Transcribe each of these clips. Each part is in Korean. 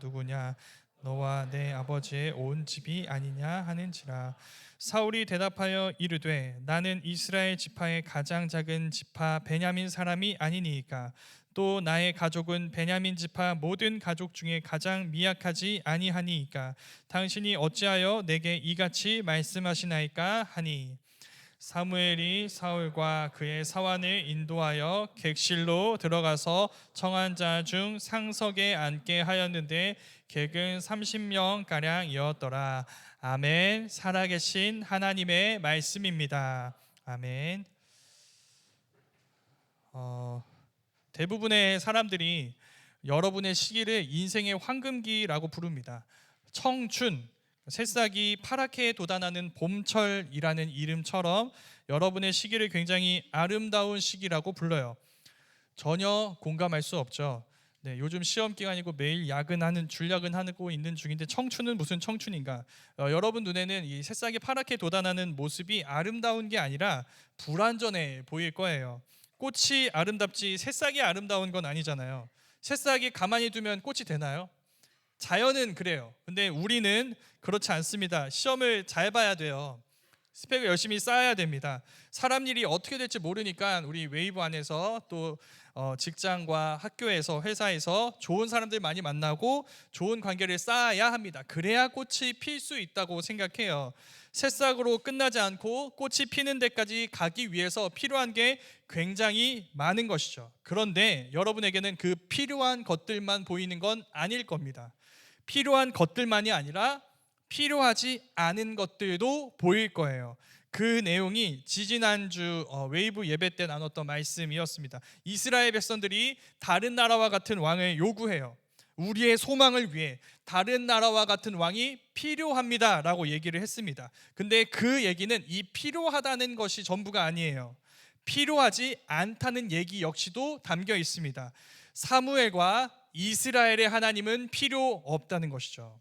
누구냐? 너와 내 아버지의 온 집이 아니냐 하는지라. 사울이 대답하여 이르되 나는 이스라엘 지파의 가장 작은 지파 베냐민 사람이 아니니이까 또 나의 가족은 베냐민 지파 모든 가족 중에 가장 미약하지 아니하니이까 당신이 어찌하여 내게 이같이 말씀하시나이까 하니, 사무엘이 사울과 그의 사환을 인도하여 객실로 들어가서 청한 자 중 상석에 앉게 하였는데 객은 30명 가량이었더라. 아멘. 살아계신 하나님의 말씀입니다. 아멘. 대부분의 사람들이 여러분의 시기를 인생의 황금기라고 부릅니다. 청춘, 새싹이 파랗게 돋아나는 봄철이라는 이름처럼 여러분의 시기를 굉장히 아름다운 시기라고 불러요. 전혀 공감할 수 없죠. 네, 요즘 시험 기간이고 매일 줄야근하고 있는 중인데 청춘은 무슨 청춘인가? 여러분 눈에는 이 새싹이 파랗게 돋아나는 모습이 아름다운 게 아니라 불완전해 보일 거예요. 꽃이 아름답지 새싹이 아름다운 건 아니잖아요. 새싹이 가만히 두면 꽃이 되나요? 자연은 그래요. 근데 우리는 그렇지 않습니다. 시험을 잘 봐야 돼요. 스펙을 열심히 쌓아야 됩니다. 사람 일이 어떻게 될지 모르니까 우리 웨이브 안에서 또 직장과 학교에서 회사에서 좋은 사람들 많이 만나고 좋은 관계를 쌓아야 합니다. 그래야 꽃이 필 수 있다고 생각해요. 새싹으로 끝나지 않고 꽃이 피는 데까지 가기 위해서 필요한 게 굉장히 많은 것이죠. 그런데 여러분에게는 그 필요한 것들만 보이는 건 아닐 겁니다. 필요한 것들만이 아니라 필요하지 않은 것들도 보일 거예요. 그 내용이 지지난주 웨이브 예배 때 나눴던 말씀이었습니다. 이스라엘 백성들이 다른 나라와 같은 왕을 요구해요. 우리의 소망을 위해 다른 나라와 같은 왕이 필요합니다 라고 얘기를 했습니다. 근데 그 얘기는 이 필요하다는 것이 전부가 아니에요. 필요하지 않다는 얘기 역시도 담겨 있습니다. 사무엘과 이스라엘의 하나님은 필요 없다는 것이죠.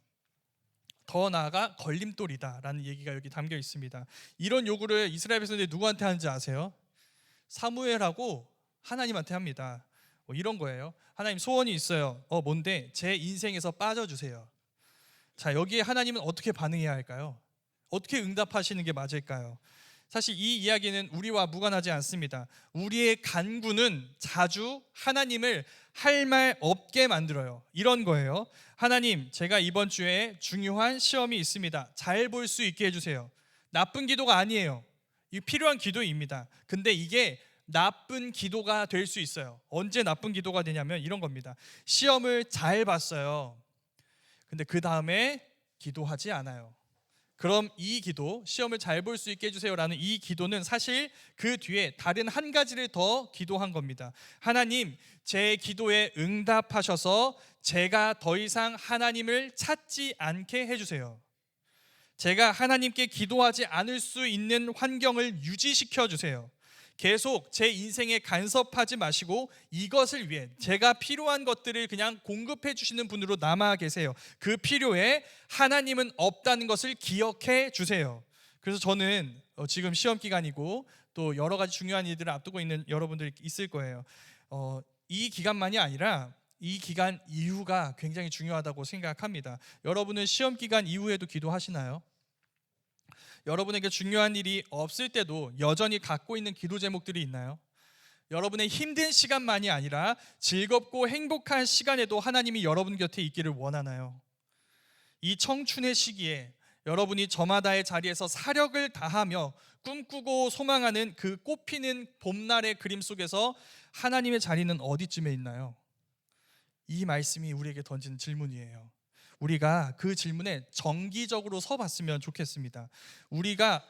더 나아가 걸림돌이다라는 얘기가 여기 담겨 있습니다. 이런 요구를 이스라엘 백성들이 누구한테 하는지 아세요? 사무엘하고 하나님한테 합니다. 이런 거예요. 하나님, 소원이 있어요. 뭔데? 제 인생에서 빠져주세요. 자, 여기에 하나님은 어떻게 반응해야 할까요? 어떻게 응답하시는 게 맞을까요? 사실 이 이야기는 우리와 무관하지 않습니다. 우리의 간구는 자주 하나님을 할 말 없게 만들어요. 이런 거예요. 하나님, 제가 이번 주에 중요한 시험이 있습니다. 잘 볼 수 있게 해주세요. 나쁜 기도가 아니에요. 이 필요한 기도입니다. 근데 이게 나쁜 기도가 될 수 있어요. 언제 나쁜 기도가 되냐면 이런 겁니다. 시험을 잘 봤어요. 근데 그 다음에 기도하지 않아요. 그럼 이 기도, 시험을 잘 볼 수 있게 해주세요라는 이 기도는 사실 그 뒤에 다른 한 가지를 더 기도한 겁니다. 하나님, 제 기도에 응답하셔서 제가 더 이상 하나님을 찾지 않게 해주세요. 제가 하나님께 기도하지 않을 수 있는 환경을 유지시켜 주세요. 계속 제 인생에 간섭하지 마시고 이것을 위해 제가 필요한 것들을 그냥 공급해 주시는 분으로 남아 계세요. 그 필요에 하나님은 없다는 것을 기억해 주세요. 그래서 저는 지금 시험 기간이고 또 여러 가지 중요한 일들을 앞두고 있는 여러분들이 있을 거예요. 이 기간만이 아니라 이 기간 이후가 굉장히 중요하다고 생각합니다. 여러분은 시험 기간 이후에도 기도하시나요? 여러분에게 중요한 일이 없을 때도 여전히 갖고 있는 기도 제목들이 있나요? 여러분의 힘든 시간만이 아니라 즐겁고 행복한 시간에도 하나님이 여러분 곁에 있기를 원하나요? 이 청춘의 시기에 여러분이 저마다의 자리에서 사력을 다하며 꿈꾸고 소망하는 그 꽃피는 봄날의 그림 속에서 하나님의 자리는 어디쯤에 있나요? 이 말씀이 우리에게 던진 질문이에요. 우리가 그 질문에 정기적으로 서봤으면 좋겠습니다. 우리가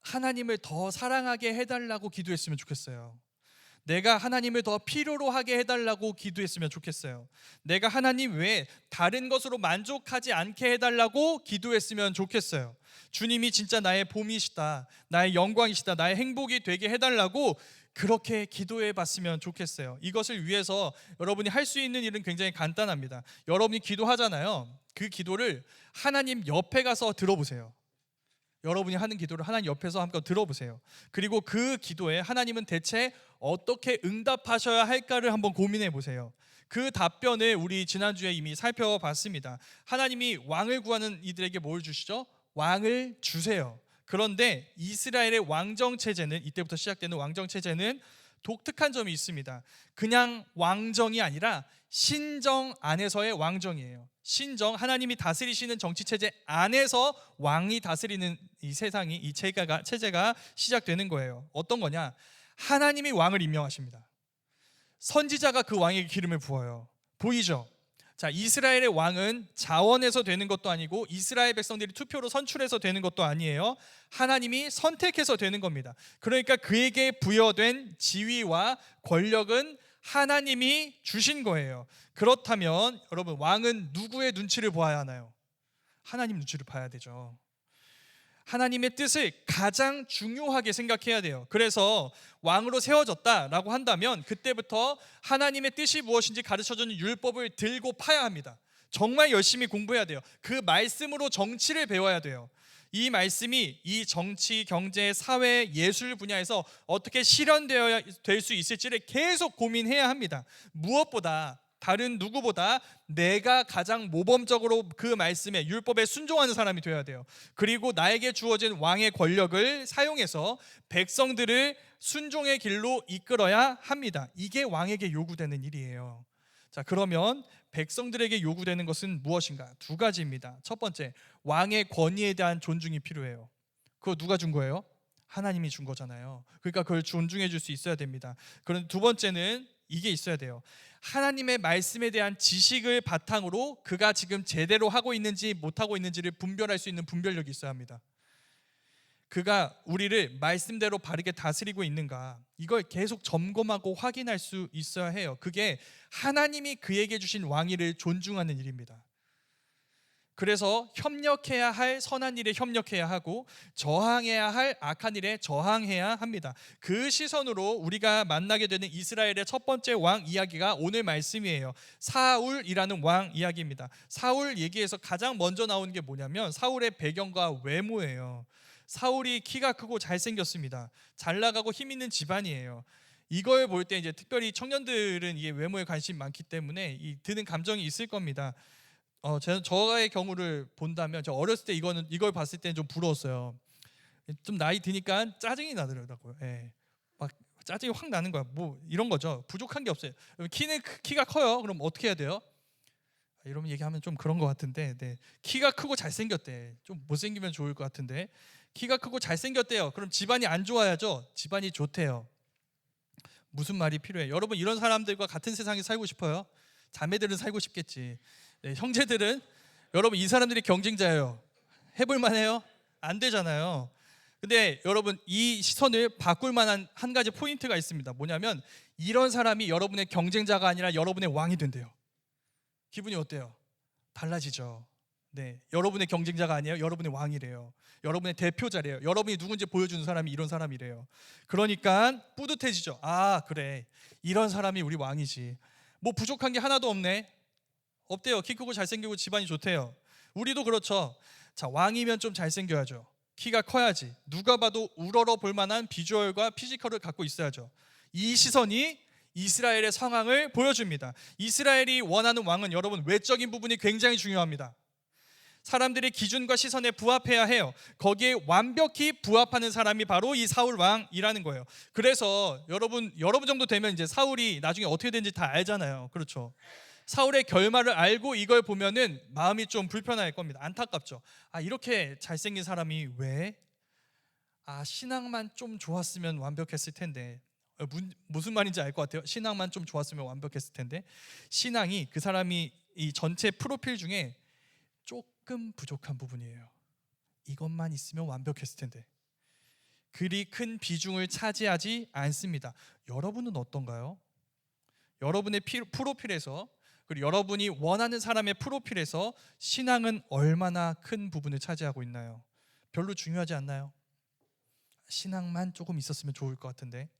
하나님을 더 사랑하게 해달라고 기도했으면 좋겠어요. 내가 하나님을 더 필요로 하게 해달라고 기도했으면 좋겠어요. 내가 하나님 외에 다른 것으로 만족하지 않게 해달라고 기도했으면 좋겠어요. 주님이 진짜 나의 봄이시다, 나의 영광이시다, 나의 행복이 되게 해달라고 그렇게 기도해 봤으면 좋겠어요. 이것을 위해서 여러분이 할 수 있는 일은 굉장히 간단합니다. 여러분이 기도하잖아요. 그 기도를 하나님 옆에 가서 들어보세요. 여러분이 하는 기도를 하나님 옆에서 한번 들어보세요. 그리고 그 기도에 하나님은 대체 어떻게 응답하셔야 할까를 한번 고민해 보세요. 그 답변을 우리 지난주에 이미 살펴봤습니다. 하나님이 왕을 구하는 이들에게 뭘 주시죠? 왕을 주세요. 그런데 이스라엘의 왕정 체제는, 이때부터 시작되는 왕정 체제는 독특한 점이 있습니다. 그냥 왕정이 아니라 신정 안에서의 왕정이에요. 신정, 하나님이 다스리시는 정치 체제 안에서 왕이 다스리는 이 세상이, 이 체제가 시작되는 거예요. 어떤 거냐? 하나님이 왕을 임명하십니다. 선지자가 그 왕에게 기름을 부어요. 보이죠? 자, 이스라엘의 왕은 자원에서 되는 것도 아니고 이스라엘 백성들이 투표로 선출해서 되는 것도 아니에요. 하나님이 선택해서 되는 겁니다. 그러니까 그에게 부여된 지위와 권력은 하나님이 주신 거예요. 그렇다면 여러분, 왕은 누구의 눈치를 보아야 하나요? 하나님 눈치를 봐야 되죠. 하나님의 뜻을 가장 중요하게 생각해야 돼요. 그래서 왕으로 세워졌다라고 한다면 그때부터 하나님의 뜻이 무엇인지 가르쳐주는 율법을 들고 파야 합니다. 정말 열심히 공부해야 돼요. 그 말씀으로 정치를 배워야 돼요. 이 말씀이 이 정치, 경제, 사회, 예술 분야에서 어떻게 실현되어야 될 수 있을지를 계속 고민해야 합니다. 무엇보다, 다른 누구보다 내가 가장 모범적으로 그 말씀에, 율법에 순종하는 사람이 되어야 돼요. 그리고 나에게 주어진 왕의 권력을 사용해서 백성들을 순종의 길로 이끌어야 합니다. 이게 왕에게 요구되는 일이에요. 자, 그러면 백성들에게 요구되는 것은 무엇인가? 두 가지입니다. 첫 번째, 왕의 권위에 대한 존중이 필요해요. 그거 누가 준 거예요? 하나님이 준 거잖아요. 그러니까 그걸 존중해 줄 수 있어야 됩니다. 그런데 두 번째는 이게 있어야 돼요. 하나님의 말씀에 대한 지식을 바탕으로 그가 지금 제대로 하고 있는지 못하고 있는지를 분별할 수 있는 분별력이 있어야 합니다. 그가 우리를 말씀대로 바르게 다스리고 있는가, 이걸 계속 점검하고 확인할 수 있어야 해요. 그게 하나님이 그에게 주신 왕위를 존중하는 일입니다. 그래서 협력해야 할 선한 일에 협력해야 하고 저항해야 할 악한 일에 저항해야 합니다. 그 시선으로 우리가 만나게 되는 이스라엘의 첫 번째 왕 이야기가 오늘 말씀이에요. 사울이라는 왕 이야기입니다. 사울 얘기에서 가장 먼저 나오는 게 뭐냐면 사울의 배경과 외모예요. 사울이 키가 크고 잘생겼습니다. 잘 나가고 힘 있는 집안이에요. 이걸 볼 때 이제 특별히 청년들은 이게 외모에 관심이 많기 때문에 드는 감정이 있을 겁니다. 저의 경우를 본다면 저 어렸을 때 이걸 봤을 때는 좀 부러웠어요. 좀 나이 드니까 짜증이 나더라고요. 예. 막 짜증이 확 나는 거야. 뭐 이런 거죠. 부족한 게 없어요. 키가 커요. 그럼 어떻게 해야 돼요? 이러면 얘기하면 좀 그런 것 같은데, 네. 키가 크고 잘생겼대. 좀 못생기면 좋을 것 같은데, 키가 크고 잘생겼대요. 그럼 집안이 안 좋아야죠. 집안이 좋대요. 무슨 말이 필요해? 여러분, 이런 사람들과 같은 세상에 살고 싶어요? 자매들은 살고 싶겠지. 네, 형제들은, 여러분, 이 사람들이 경쟁자예요. 해볼 만해요? 안 되잖아요. 근데 여러분, 이 시선을 바꿀 만한 한 가지 포인트가 있습니다. 뭐냐면 이런 사람이 여러분의 경쟁자가 아니라 여러분의 왕이 된대요. 기분이 어때요? 달라지죠. 네, 여러분의 경쟁자가 아니에요. 여러분의 왕이래요. 여러분의 대표자래요. 여러분이 누군지 보여주는 사람이 이런 사람이래요. 그러니까 뿌듯해지죠. 아, 그래, 이런 사람이 우리 왕이지. 뭐 부족한 게 하나도 없대요. 키 크고 잘생기고 집안이 좋대요. 우리도 그렇죠. 자, 왕이면 좀 잘생겨야죠. 키가 커야지. 누가 봐도 우러러 볼 만한 비주얼과 피지컬을 갖고 있어야죠. 이 시선이 이스라엘의 상황을 보여줍니다. 이스라엘이 원하는 왕은 여러분, 외적인 부분이 굉장히 중요합니다. 사람들의 기준과 시선에 부합해야 해요. 거기에 완벽히 부합하는 사람이 바로 이 사울 왕이라는 거예요. 그래서 여러분 정도 되면 이제 사울이 나중에 어떻게 되는지 다 알잖아요. 그렇죠? 사울의 결말을 알고 이걸 보면은 마음이 좀 불편할 겁니다. 안타깝죠. 아, 이렇게 잘생긴 사람이 왜? 아, 신앙만 좀 좋았으면 완벽했을 텐데. 무슨 말인지 알 것 같아요. 신앙만 좀 좋았으면 완벽했을 텐데. 신앙이 그 사람이 이 전체 프로필 중에 조금 부족한 부분이에요. 이것만 있으면 완벽했을 텐데. 그리 큰 비중을 차지하지 않습니다. 여러분은 어떤가요? 여러분의 프로필에서, 그리고 여러분이 원하는 사람의 프로필에서 신앙은 얼마나 큰 부분을 차지하고 있나요? 별로 중요하지 않나요? 신앙만 조금 있었으면 좋을 것 같은데.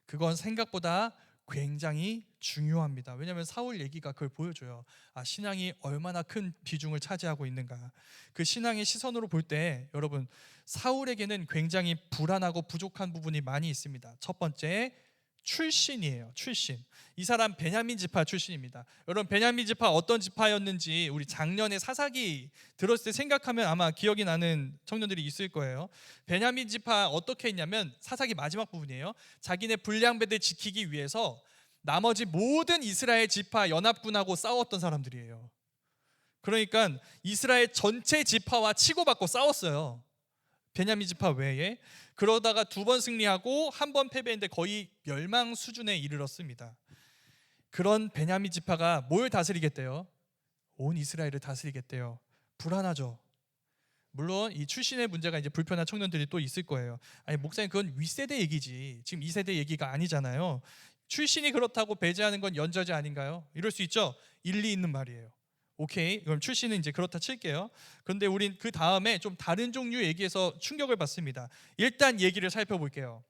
그건 생각보다 굉장히 중요합니다. 왜냐하면 사울 얘기가 그걸 보여줘요. 아, 신앙이 얼마나 큰 비중을 차지하고 있는가. 그 신앙의 시선으로 볼 때 여러분, 사울에게는 굉장히 불안하고 부족한 부분이 많이 있습니다. 첫 번째, 출신이에요. 출신. 이 사람 베냐민 지파 출신입니다. 여러분, 베냐민 지파 어떤 지파였는지 우리 작년에 사사기 들었을 때 생각하면 아마 기억이 나는 청년들이 있을 거예요. 베냐민 지파 어떻게 했냐면, 사사기 마지막 부분이에요. 자기네 불량배들 지키기 위해서 나머지 모든 이스라엘 지파 연합군하고 싸웠던 사람들이에요. 그러니까 이스라엘 전체 지파와 치고받고 싸웠어요. 베냐민 지파 외에. 그러다가 2번 승리하고 1번 패배했는데 거의 멸망 수준에 이르렀습니다. 그런 베냐민 지파가 뭘 다스리겠대요? 온 이스라엘을 다스리겠대요. 불안하죠. 물론 이 출신의 문제가 이제 불편한 청년들이 또 있을 거예요. 아니, 목사님, 그건 윗세대 얘기지, 지금 2세대 얘기가 아니잖아요. 출신이 그렇다고 배제하는 건 연저지 아닌가요? 이럴 수 있죠. 일리 있는 말이에요. 오케이, 그럼 출신은 이제 그렇다 칠게요. 그런데 우린 그 다음에 좀 다른 종류 얘기에서 충격을 받습니다. 일단 얘기를 살펴볼게요.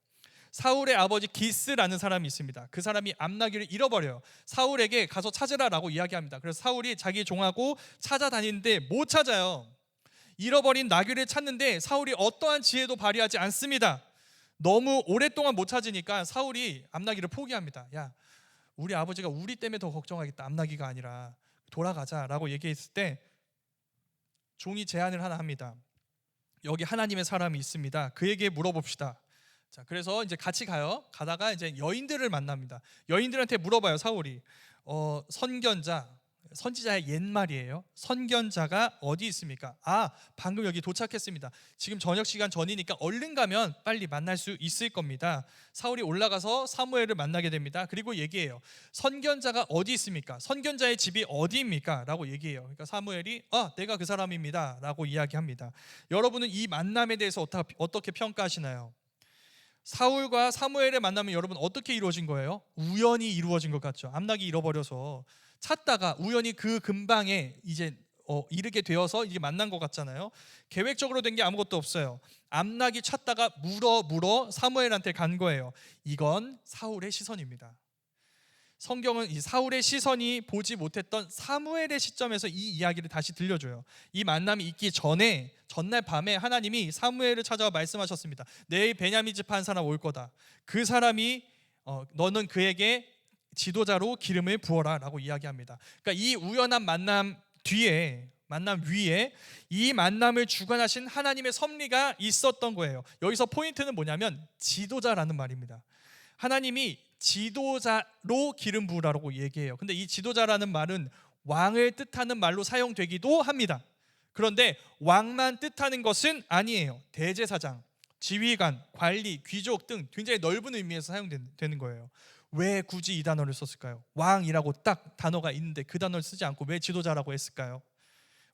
사울의 아버지 기스라는 사람이 있습니다. 그 사람이 암나귀를 잃어버려요. 사울에게 가서 찾으라라고 이야기합니다. 그래서 사울이 자기 종하고 찾아다니는데 못 찾아요. 잃어버린 나귀를 찾는데 사울이 어떠한 지혜도 발휘하지 않습니다. 너무 오랫동안 못 찾으니까 사울이 암나귀를 포기합니다. 야, 우리 아버지가 우리 때문에 더 걱정하겠다. 암나귀가 아니라 돌아가자라고 얘기했을 때 종이 제안을 하나 합니다. 여기 하나님의 사람이 있습니다. 그에게 물어봅시다. 자, 그래서 이제 같이 가요. 가다가 이제 여인들을 만납니다. 여인들한테 물어봐요. 사울이 선견자, 선지자의 옛말이에요. 선견자가 어디 있습니까? 방금 여기 도착했습니다. 지금 저녁 시간 전이니까 얼른 가면 빨리 만날 수 있을 겁니다. 사울이 올라가서 사무엘을 만나게 됩니다. 그리고 얘기해요. 선견자가 어디 있습니까? 선견자의 집이 어디입니까? 라고 얘기해요. 그러니까 사무엘이 내가 그 사람입니다 라고 이야기합니다. 여러분은 이 만남에 대해서 어떻게 평가하시나요? 사울과 사무엘의 만남은 여러분 어떻게 이루어진 거예요? 우연히 이루어진 것 같죠. 암나귀 잃어버려서 찾다가 우연히 그 근방에 이제 이르게 되어서 이게 만난 것 같잖아요. 계획적으로 된 게 아무것도 없어요. 암나귀 찾다가 물어 사무엘한테 간 거예요. 이건 사울의 시선입니다. 성경은 이 사울의 시선이 보지 못했던 사무엘의 시점에서 이 이야기를 다시 들려줘요. 이 만남이 있기 전에 전날 밤에 하나님이 사무엘을 찾아와 말씀하셨습니다. 내일 베냐민 지파 한 사람 올 거다. 그 사람이 너는 그에게 지도자로 기름을 부어라 라고 이야기합니다. 그러니까 이 우연한 만남 위에 이 만남을 주관하신 하나님의 섭리가 있었던 거예요. 여기서 포인트는 뭐냐면 지도자라는 말입니다. 하나님이 지도자로 기름 부으라고 얘기해요. 근데 이 지도자라는 말은 왕을 뜻하는 말로 사용되기도 합니다. 그런데 왕만 뜻하는 것은 아니에요. 대제사장, 지휘관, 관리, 귀족 등 굉장히 넓은 의미에서 사용되는 거예요. 왜 굳이 이 단어를 썼을까요? 왕이라고 딱 단어가 있는데 그 단어를 쓰지 않고 왜 지도자라고 했을까요?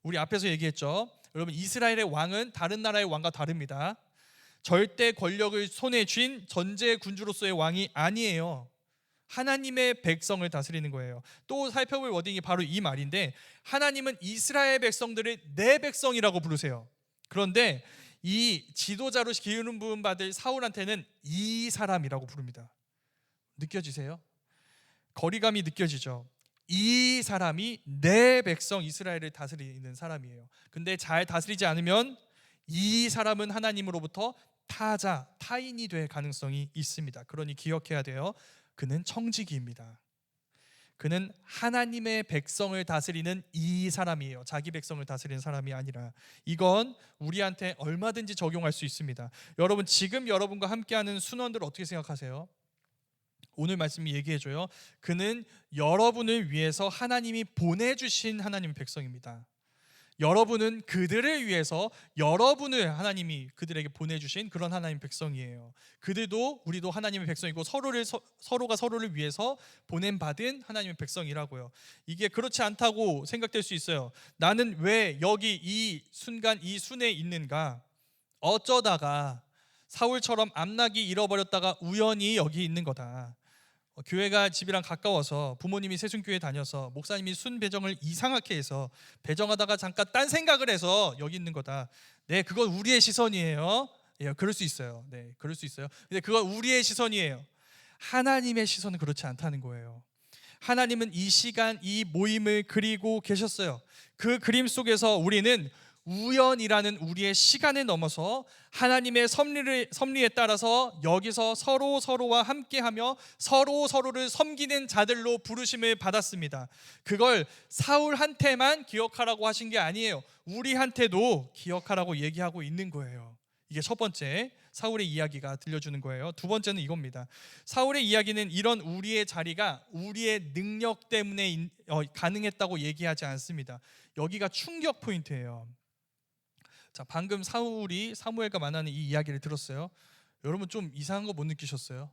우리 앞에서 얘기했죠. 여러분, 이스라엘의 왕은 다른 나라의 왕과 다릅니다. 절대 권력을 손에 쥔 전제 군주로서의 왕이 아니에요. 하나님의 백성을 다스리는 거예요. 또 살펴볼 워딩이 바로 이 말인데, 하나님은 이스라엘 백성들을 내 백성이라고 부르세요. 그런데 이 지도자로 기름 부음 받을 사울한테는 이 사람이라고 부릅니다. 느껴지세요? 거리감이 느껴지죠? 이 사람이 내 백성 이스라엘을 다스리는 사람이에요. 근데 잘 다스리지 않으면 이 사람은 하나님으로부터 타인이 될 가능성이 있습니다. 그러니 기억해야 돼요. 그는 청지기입니다. 그는 하나님의 백성을 다스리는 이 사람이에요. 자기 백성을 다스리는 사람이 아니라. 이건 우리한테 얼마든지 적용할 수 있습니다. 여러분, 지금 여러분과 함께하는 순원들 어떻게 생각하세요? 오늘 말씀이 얘기해줘요. 그는 여러분을 위해서 하나님이 보내주신 하나님의 백성입니다. 여러분은 그들을 위해서 여러분을 하나님이 그들에게 보내주신 그런 하나님의 백성이에요. 그들도 우리도 하나님의 백성이고 서로가 서로를 위해서 보냄받은 하나님의 백성이라고요. 이게 그렇지 않다고 생각될 수 있어요. 나는 왜 여기 이 순간 이 순에 있는가? 어쩌다가 사울처럼 암나귀 잃어버렸다가 우연히 여기 있는 거다. 교회가 집이랑 가까워서 부모님이 세순교회 다녀서 목사님이 순 배정을 이상하게 해서 배정하다가 잠깐 딴 생각을 해서 여기 있는 거다. 네, 그건 우리의 시선이에요. 예, 그럴 수 있어요. 네, 그럴 수 있어요. 근데 그건 우리의 시선이에요. 하나님의 시선은 그렇지 않다는 거예요. 하나님은 이 시간 이 모임을 그리고 계셨어요. 그 그림 속에서 우리는 우연이라는 우리의 시간을 넘어서 하나님의 섭리에 따라서 여기서 서로와 함께하며 서로를 섬기는 자들로 부르심을 받았습니다. 그걸 사울한테만 기억하라고 하신 게 아니에요. 우리한테도 기억하라고 얘기하고 있는 거예요. 이게 첫 번째 사울의 이야기가 들려주는 거예요. 두 번째는 이겁니다. 사울의 이야기는 이런 우리의 자리가 우리의 능력 때문에 가능했다고 얘기하지 않습니다. 여기가 충격 포인트예요. 자, 방금 사울이 사무엘과 만나는 이 이야기를 들었어요. 여러분 좀 이상한 거 못 느끼셨어요?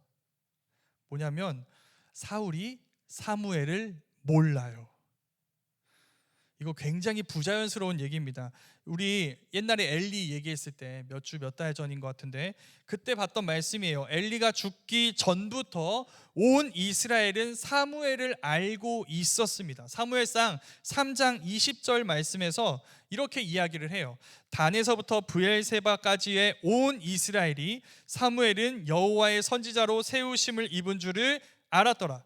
뭐냐면 사울이 사무엘을 몰라요. 이거 굉장히 부자연스러운 얘기입니다. 우리 옛날에 엘리 얘기했을 때 몇 달 전인 것 같은데 그때 봤던 말씀이에요. 엘리가 죽기 전부터 온 이스라엘은 사무엘을 알고 있었습니다. 사무엘상 3장 20절 말씀에서 이렇게 이야기를 해요. 단에서부터 브엘세바까지의 온 이스라엘이 사무엘은 여호와의 선지자로 세우심을 입은 줄을 알았더라.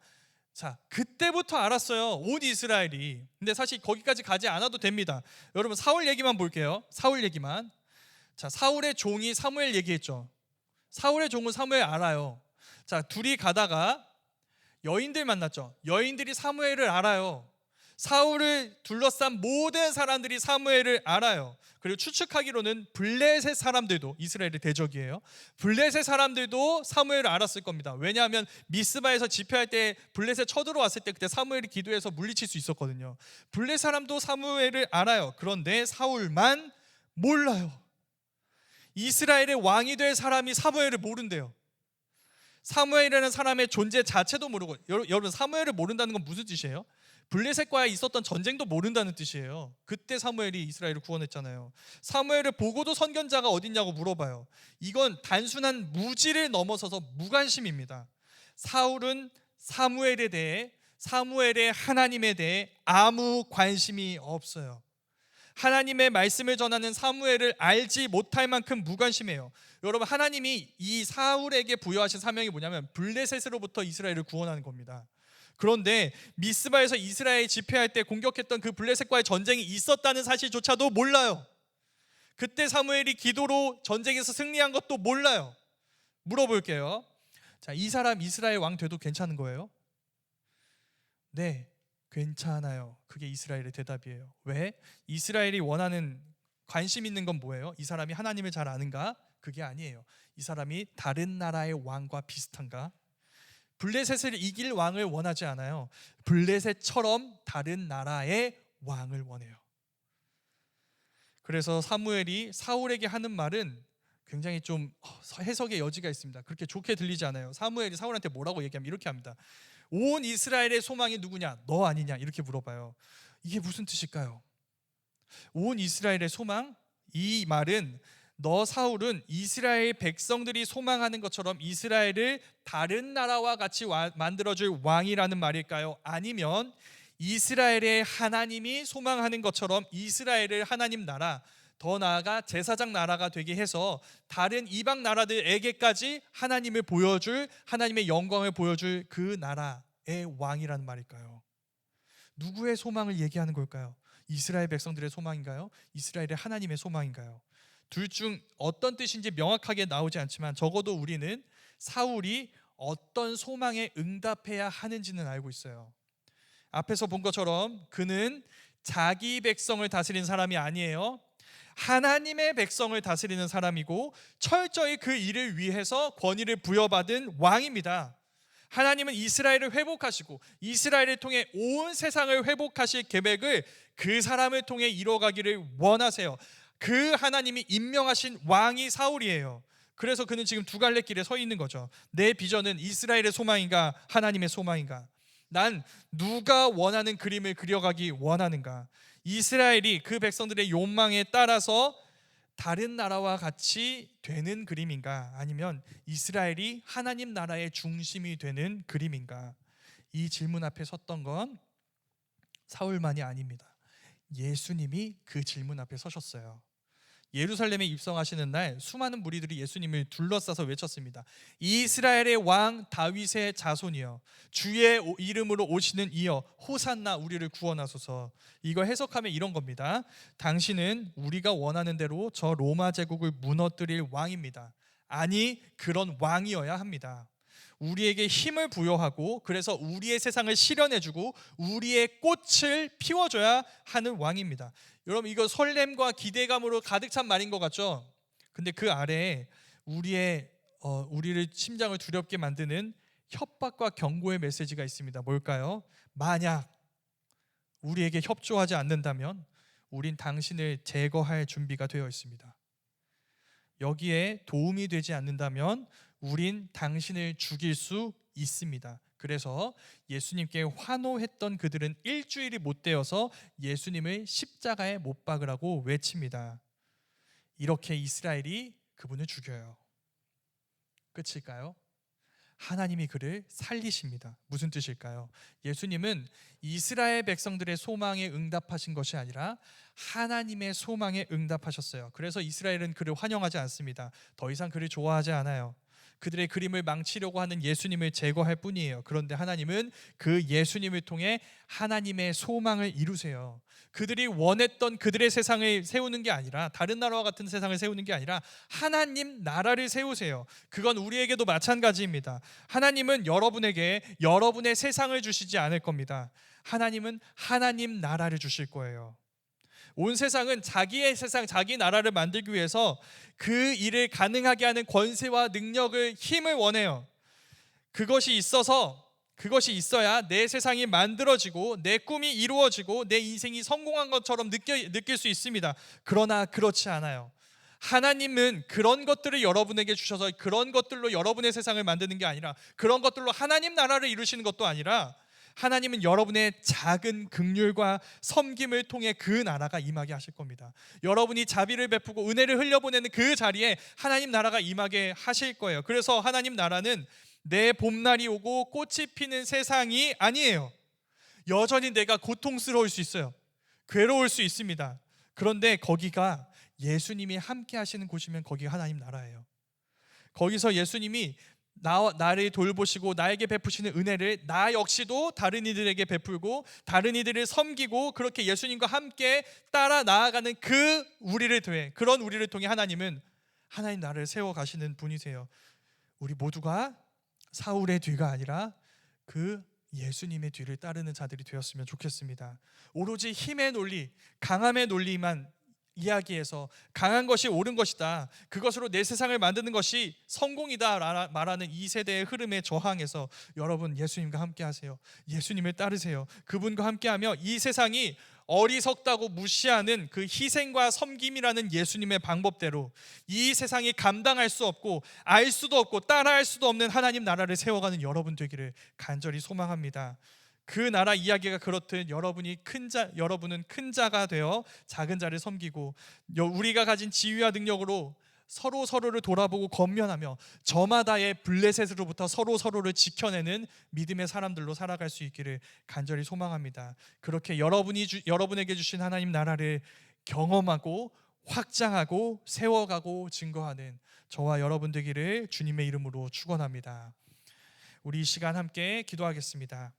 자, 그때부터 알았어요. 온 이스라엘이. 근데 사실 거기까지 가지 않아도 됩니다. 여러분 사울 얘기만 볼게요. 사울 얘기만. 자, 사울의 종이 사무엘 얘기했죠. 사울의 종은 사무엘 알아요. 자, 둘이 가다가 여인들 만났죠. 여인들이 사무엘을 알아요. 사울을 둘러싼 모든 사람들이 사무엘을 알아요. 그리고 추측하기로는 블레셋 사람들도, 이스라엘의 대적이에요, 블레셋 사람들도 사무엘을 알았을 겁니다. 왜냐하면 미스바에서 집회할 때 블레셋 쳐들어왔을 때 그때 사무엘이 기도해서 물리칠 수 있었거든요. 블레셋 사람도 사무엘을 알아요. 그런데 사울만 몰라요. 이스라엘의 왕이 될 사람이 사무엘을 모른대요. 사무엘이라는 사람의 존재 자체도 모르고, 여러분 사무엘을 모른다는 건 무슨 뜻이에요? 블레셋과 있었던 전쟁도 모른다는 뜻이에요. 그때 사무엘이 이스라엘을 구원했잖아요. 사무엘을 보고도 선견자가 어딨냐고 물어봐요. 이건 단순한 무지를 넘어서서 무관심입니다. 사울은 사무엘에 대해, 사무엘의 하나님에 대해 아무 관심이 없어요. 하나님의 말씀을 전하는 사무엘을 알지 못할 만큼 무관심해요. 여러분 하나님이 이 사울에게 부여하신 사명이 뭐냐면 블레셋으로부터 이스라엘을 구원하는 겁니다. 그런데 미스바에서 이스라엘 집회할 때 공격했던 그 블레셋과의 전쟁이 있었다는 사실조차도 몰라요. 그때 사무엘이 기도로 전쟁에서 승리한 것도 몰라요. 물어볼게요. 자, 이 사람 이스라엘 왕 돼도 괜찮은 거예요? 네, 괜찮아요. 그게 이스라엘의 대답이에요. 왜? 이스라엘이 원하는, 관심 있는 건 뭐예요? 이 사람이 하나님을 잘 아는가? 그게 아니에요. 이 사람이 다른 나라의 왕과 비슷한가? 블레셋을 이길 왕을 원하지 않아요. 블레셋처럼 다른 나라의 왕을 원해요. 그래서 사무엘이 사울에게 하는 말은 굉장히 좀 해석의 여지가 있습니다. 그렇게 좋게 들리지 않아요. 사무엘이 사울한테 뭐라고 얘기하면 이렇게 합니다. 온 이스라엘의 소망이 누구냐? 너 아니냐? 이렇게 물어봐요. 이게 무슨 뜻일까요? 온 이스라엘의 소망? 이 말은 너 사울은 이스라엘 백성들이 소망하는 것처럼 이스라엘을 다른 나라와 같이 만들어줄 왕이라는 말일까요? 아니면 이스라엘의 하나님이 소망하는 것처럼 이스라엘을 하나님 나라, 더 나아가 제사장 나라가 되게 해서 다른 이방 나라들에게까지 하나님을 보여줄, 하나님의 영광을 보여줄 그 나라의 왕이라는 말일까요? 누구의 소망을 얘기하는 걸까요? 이스라엘 백성들의 소망인가요? 이스라엘의 하나님의 소망인가요? 둘 중 어떤 뜻인지 명확하게 나오지 않지만 적어도 우리는 사울이 어떤 소망에 응답해야 하는지는 알고 있어요. 앞에서 본 것처럼 그는 자기 백성을 다스리는 사람이 아니에요. 하나님의 백성을 다스리는 사람이고 철저히 그 일을 위해서 권위를 부여받은 왕입니다. 하나님은 이스라엘을 회복하시고 이스라엘을 통해 온 세상을 회복하실 계획을 그 사람을 통해 이루어가기를 원하세요. 그 하나님이 임명하신 왕이 사울이에요. 그래서 그는 지금 두 갈래 길에 서 있는 거죠. 내 비전은 이스라엘의 소망인가 하나님의 소망인가? 난 누가 원하는 그림을 그려가기 원하는가? 이스라엘이 그 백성들의 욕망에 따라서 다른 나라와 같이 되는 그림인가? 아니면 이스라엘이 하나님 나라의 중심이 되는 그림인가? 이 질문 앞에 섰던 건 사울만이 아닙니다. 예수님이 그 질문 앞에 서셨어요. 예루살렘에 입성하시는 날 수많은 무리들이 예수님을 둘러싸서 외쳤습니다. 이스라엘의 왕 다윗의 자손이여, 주의 이름으로 오시는 이여, 호산나, 우리를 구원하소서. 이거 해석하면 이런 겁니다. 당신은 우리가 원하는 대로 저 로마 제국을 무너뜨릴 왕입니다. 아니, 그런 왕이어야 합니다. 우리에게 힘을 부여하고 그래서 우리의 세상을 실현해주고 우리의 꽃을 피워줘야 하는 왕입니다. 여러분, 이거 설렘과 기대감으로 가득 찬 말인 것 같죠? 근데 그 아래에 우리를 심장을 두렵게 만드는 협박과 경고의 메시지가 있습니다. 뭘까요? 만약 우리에게 협조하지 않는다면 우린 당신을 제거할 준비가 되어 있습니다. 여기에 도움이 되지 않는다면 우린 당신을 죽일 수 있습니다. 그래서 예수님께 환호했던 그들은 일주일이 못 되어서 예수님을 십자가에 못 박으라고 외칩니다. 이렇게 이스라엘이 그분을 죽여요. 끝일까요? 하나님이 그를 살리십니다. 무슨 뜻일까요? 예수님은 이스라엘 백성들의 소망에 응답하신 것이 아니라 하나님의 소망에 응답하셨어요. 그래서 이스라엘은 그를 환영하지 않습니다. 더 이상 그를 좋아하지 않아요. 그들의 그림을 망치려고 하는 예수님을 제거할 뿐이에요. 그런데 하나님은 그 예수님을 통해 하나님의 소망을 이루세요. 그들이 원했던 그들의 세상을 세우는 게 아니라, 다른 나라와 같은 세상을 세우는 게 아니라 하나님 나라를 세우세요. 그건 우리에게도 마찬가지입니다. 하나님은 여러분에게 여러분의 세상을 주시지 않을 겁니다. 하나님은 하나님 나라를 주실 거예요. 온 세상은 자기의 세상, 자기 나라를 만들기 위해서 그 일을 가능하게 하는 권세와 능력을, 힘을 원해요. 그것이 있어야 내 세상이 만들어지고 내 꿈이 이루어지고 내 인생이 성공한 것처럼 느낄 수 있습니다. 그러나 그렇지 않아요. 하나님은 그런 것들을 여러분에게 주셔서 그런 것들로 여러분의 세상을 만드는 게 아니라, 그런 것들로 하나님 나라를 이루시는 것도 아니라, 하나님은 여러분의 작은 긍휼과 섬김을 통해 그 나라가 임하게 하실 겁니다. 여러분이 자비를 베푸고 은혜를 흘려보내는 그 자리에 하나님 나라가 임하게 하실 거예요. 그래서 하나님 나라는 내 봄날이 오고 꽃이 피는 세상이 아니에요. 여전히 내가 고통스러울 수 있어요. 괴로울 수 있습니다. 그런데 거기가 예수님이 함께 하시는 곳이면 거기가 하나님 나라예요. 거기서 예수님이 나를 돌보시고 나에게 베푸시는 은혜를 나 역시도 다른 이들에게 베풀고 다른 이들을 섬기고, 그렇게 예수님과 함께 따라 나아가는 그런 우리를 통해 하나님은 하나님 나라를 세워가시는 분이세요. 우리 모두가 사울의 뒤가 아니라 그 예수님의 뒤를 따르는 자들이 되었으면 좋겠습니다. 오로지 힘의 논리, 강함의 논리만 이야기해서 강한 것이 옳은 것이다, 그것으로 내 세상을 만드는 것이 성공이다 말하는 이 세대의 흐름에 저항해서 여러분 예수님과 함께 하세요. 예수님을 따르세요. 그분과 함께하며 이 세상이 어리석다고 무시하는 그 희생과 섬김이라는 예수님의 방법대로 이 세상이 감당할 수 없고 알 수도 없고 따라할 수도 없는 하나님 나라를 세워가는 여러분 되기를 간절히 소망합니다. 그 나라 이야기가 그렇듯 여러분은 큰 자가 되어 작은 자를 섬기고, 우리가 가진 지위와 능력으로 서로를 돌아보고 권면하며 저마다의 블레셋으로부터 서로를 지켜내는 믿음의 사람들로 살아갈 수 있기를 간절히 소망합니다. 그렇게 여러분에게 주신 하나님 나라를 경험하고 확장하고 세워가고 증거하는 저와 여러분 되기를 주님의 이름으로 축원합니다. 우리 이 시간 함께 기도하겠습니다.